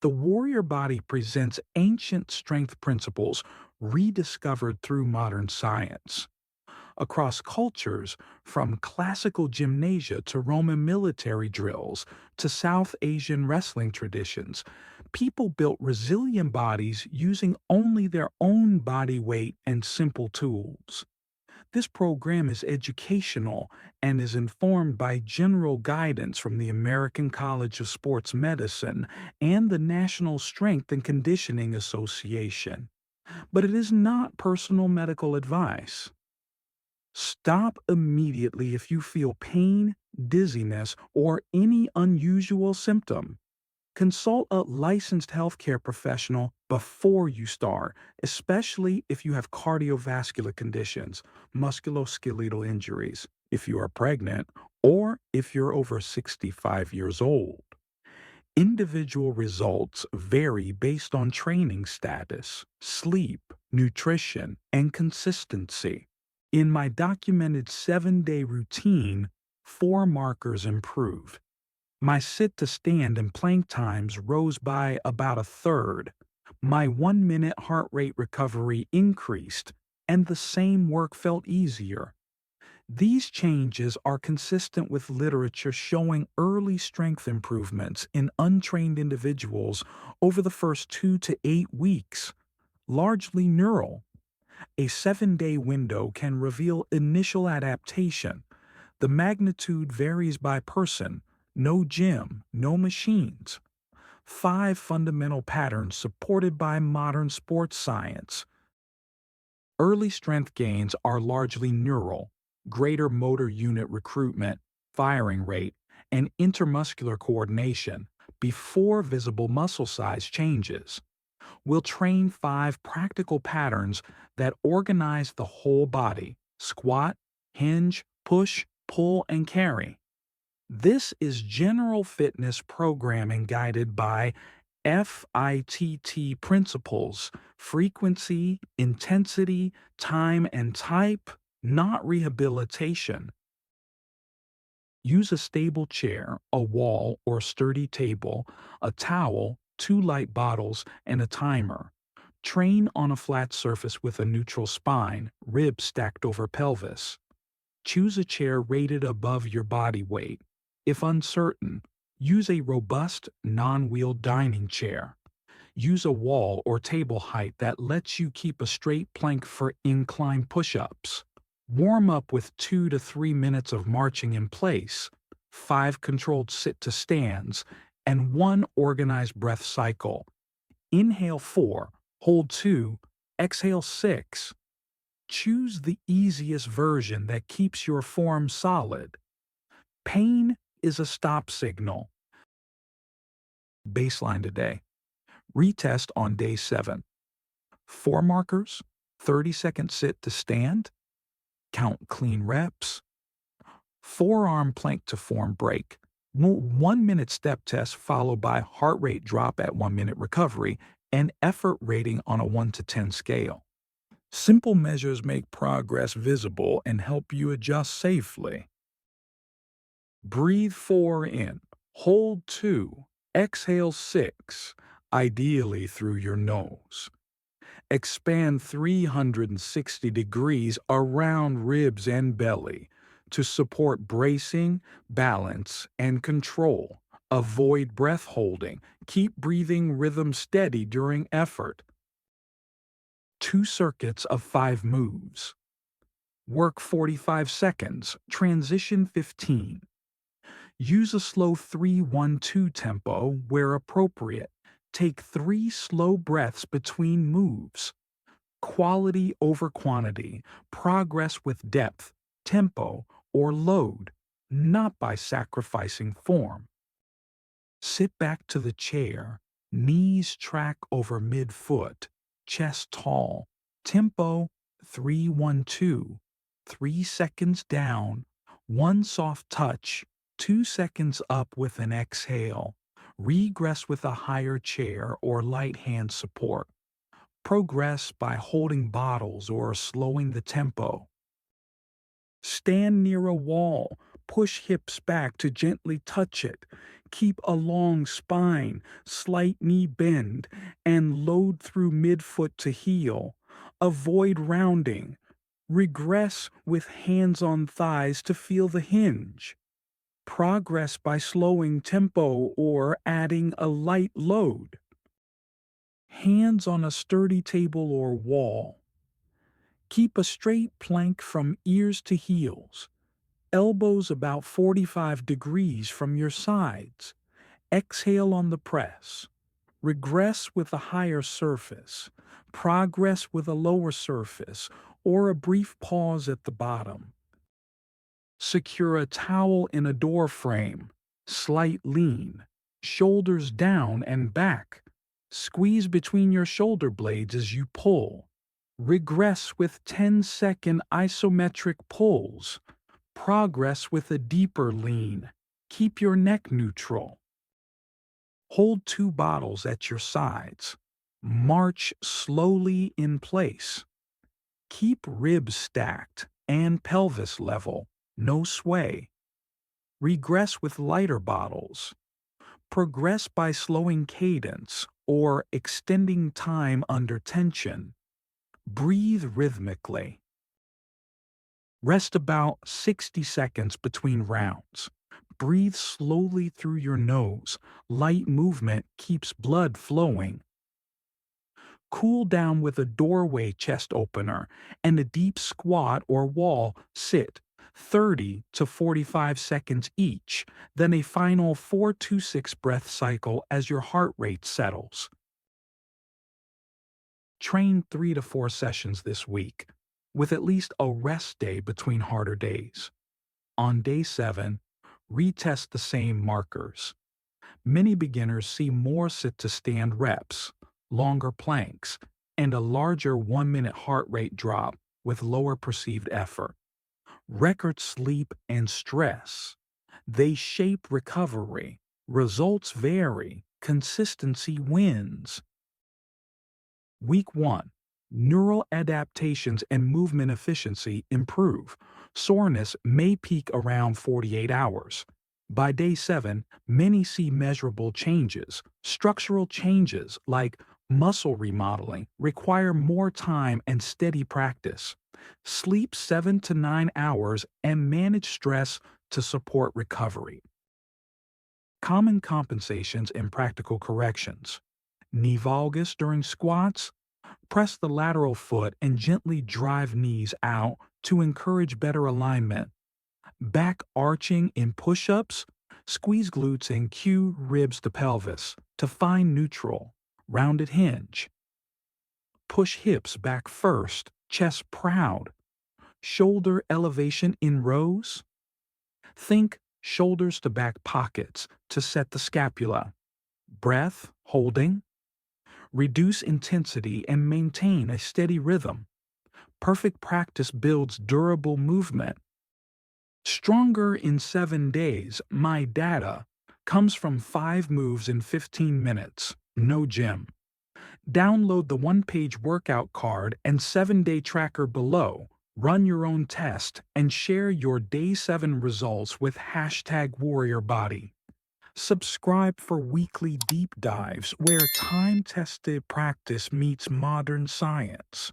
The warrior body presents ancient strength principles rediscovered through modern science. Across cultures, from classical gymnasia to Roman military drills to South Asian wrestling traditions, people built resilient bodies using only their own body weight and simple tools. This program is educational and is informed by general guidance from the American College of Sports Medicine and the National Strength and Conditioning Association. But it is not personal medical advice. Stop immediately if you feel pain, dizziness, or any unusual symptom. Consult a licensed healthcare professional before you start, especially if you have cardiovascular conditions, musculoskeletal injuries, if you are pregnant, or if you're over 65 years old. Individual results vary based on training status, sleep, nutrition, and consistency. In my documented 7-day routine, 4 markers improved. My sit to stand and plank times rose by about a third. My 1 minute heart rate recovery increased, and the same work felt easier. These changes are consistent with literature showing early strength improvements in untrained individuals over the first 2 to 8 weeks, largely neural. A 7-day window can reveal initial adaptation. The magnitude varies by person, no gym, no machines. 5 fundamental patterns supported by modern sports science. Early strength gains are largely neural, greater motor unit recruitment, firing rate, and intermuscular coordination before visible muscle size changes. We'll train 5 practical patterns that organize the whole body: squat, hinge, push, pull, and carry. This is general fitness programming guided by FITT principles: frequency, intensity, time, and type, not rehabilitation. Use a stable chair, a wall or sturdy table, a towel, 2 light bottles, and a timer. Train on a flat surface with a neutral spine, ribs stacked over pelvis. Choose a chair rated above your body weight. If uncertain, use a robust, non-wheel dining chair. Use a wall or table height that lets you keep a straight plank for incline push-ups. Warm up with 2 to 3 minutes of marching in place, 5 controlled sit-to-stands, and 1 organized breath cycle. Inhale 4, hold 2, exhale 6. Choose the easiest version that keeps your form solid. Pain is a stop signal. Baseline today. Retest on day 7. 4 markers, 30-second sit to stand, count clean reps, forearm plank to form break, 1 minute step test followed by heart rate drop at 1 minute recovery, and effort rating on a 1 to 10 scale. Simple measures make progress visible and help you adjust safely. Breathe 4 in, hold 2, exhale 6, ideally through your nose. Expand 360 degrees around ribs and belly to support bracing, balance, and control. Avoid breath holding. Keep breathing rhythm steady during effort. 2 circuits of 5 moves. Work 45 seconds, transition 15. Use a slow 3-1-2 tempo where appropriate. Take 3 slow breaths between moves. Quality over quantity, progress with depth, tempo, or load, not by sacrificing form. Sit back to the chair, knees track over midfoot, chest tall. Tempo 3-1-2, 3 seconds down, 1 soft touch, 2 seconds up with an exhale. Regress with a higher chair or light hand support. Progress by holding bottles or slowing the tempo. Stand near a wall. Push hips back to gently touch it. Keep a long spine, slight knee bend, and load through midfoot to heel. Avoid rounding. Regress with hands on thighs to feel the hinge. Progress by slowing tempo or adding a light load. Hands on a sturdy table or wall. Keep a straight plank from ears to heels. Elbows about 45 degrees from your sides. Exhale on the press. Regress with a higher surface. Progress with a lower surface, or a brief pause at the bottom. Secure a towel in a door frame. Slight lean. Shoulders down and back. Squeeze between your shoulder blades as you pull. Regress with 10-second isometric pulls. Progress with a deeper lean. Keep your neck neutral. Hold 2 bottles at your sides. March slowly in place. Keep ribs stacked and pelvis level. No sway. Regress with lighter bottles. Progress by slowing cadence or extending time under tension. Breathe rhythmically. Rest about 60 seconds between rounds. Breathe slowly through your nose. Light movement keeps blood flowing. Cool down with a doorway chest opener and a deep squat or wall sit, 30 to 45 seconds each, then a final 4-6 breath cycle as your heart rate settles. Train 3 to 4 sessions this week, with at least a rest day between harder days. On day 7, retest the same markers. Many beginners see more sit-to-stand reps, longer planks, and a larger 1-minute heart rate drop with lower perceived effort. Record sleep and stress. They shape recovery. Results vary. Consistency wins. Week 1. Neural adaptations and movement efficiency improve. Soreness may peak around 48 hours. By day 7, many see measurable changes. Structural changes, like muscle remodeling, require more time and steady practice. Sleep 7 to 9 hours and manage stress to support recovery. Common compensations and practical corrections. Knee valgus during squats. Press the lateral foot and gently drive knees out to encourage better alignment. Back arching in push-ups. Squeeze glutes and cue ribs to pelvis to find neutral. Rounded hinge. Push hips back first, chest proud. Shoulder elevation in rows. Think shoulders to back pockets to set the scapula. Breath, holding. Reduce intensity and maintain a steady rhythm. Perfect practice builds durable movement. Stronger in 7 days, my data comes from 5 moves in 15 minutes, no gym. Download the 1-page workout card and 7-day tracker below. Run your own test and share your day 7 results with #WarriorBody. Subscribe for weekly deep dives where time-tested practice meets modern science.